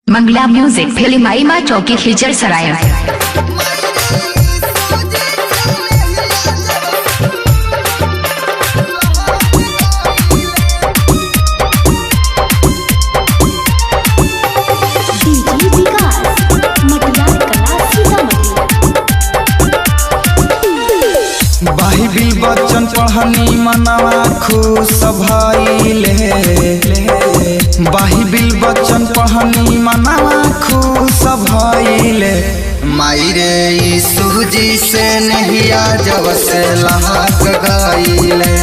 मंगला music फिल्माई माँ चौकी खिचड़ सराय। बाइबिल वचन पढ़नी मनवा खुश भइले। बाइबिल वचन पढ़नी मनवा खुश भइले। माई रे यीशु जी से नहिया जब से लहक गइले।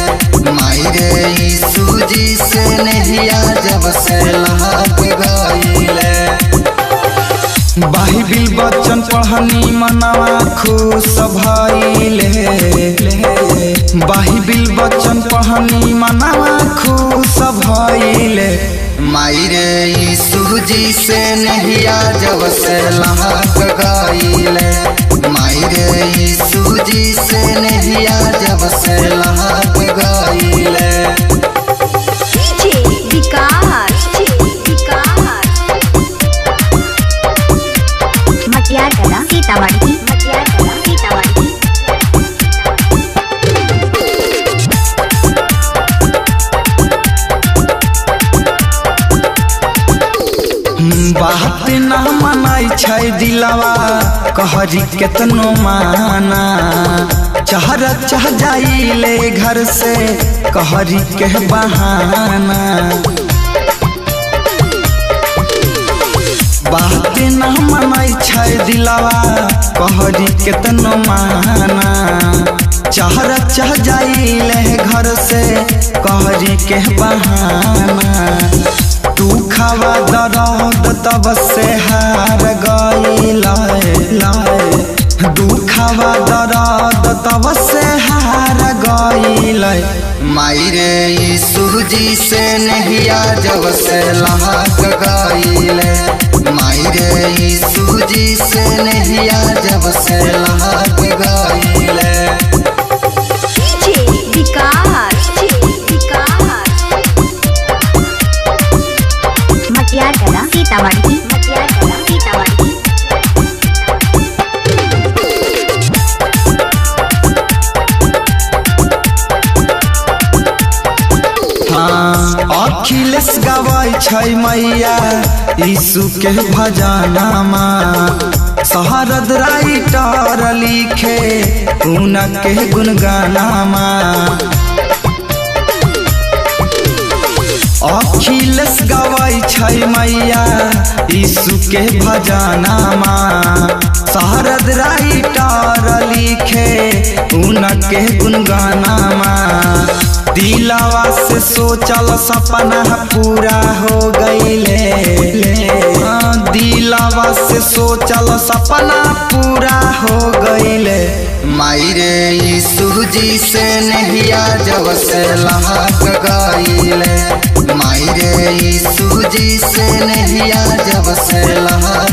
माई रे यीशु जी से नहिया जब से लहक गइले। बाइबिल वचन पढ़नी मनवा खुश भइले। बाइबिल वचन पढ़नी मनवा खुश भइले। माई रे यीशु जी से नहिया जब से लहक गइले। माई रे यीशु जी से नहिया जब से लहक गइले। सीतामढ़ी बात ना मनाई छै दिलवा कहरी केतनो माना। चहर चह जाइले घर से कहरी के बहाना। बात ना मनाई छै दिलवा कहरी केतनो माना। चहर चह जाइले घर से कहरी के बहाना। तू खावा दर्द तब से हार गइले। दुखवा दर्द तब से हार गइले। माई रे यीशु जी से नहिया जब से लहक गइले। माई रे यीशु जी से नहिया जब से लहक गइले। सीतामढ़ी अखिलेश गवाई छै मैया यीशु के भजनमा। शहरद राइटर लिखे उनके गुणगानमा। अखिलेश गवाई छै मैया यीशु के भजनमा। शहरद राइटर लिखे उनके गुणगानमा। दिलवा से सोचल सपना पूरा हो गइले। दिलवा से सोचल सपना पूरा हो गइले। माई रे यीशु जी से नहिया जब से लहक गइले। माई रे यीशु जी से नहिया जब से लहक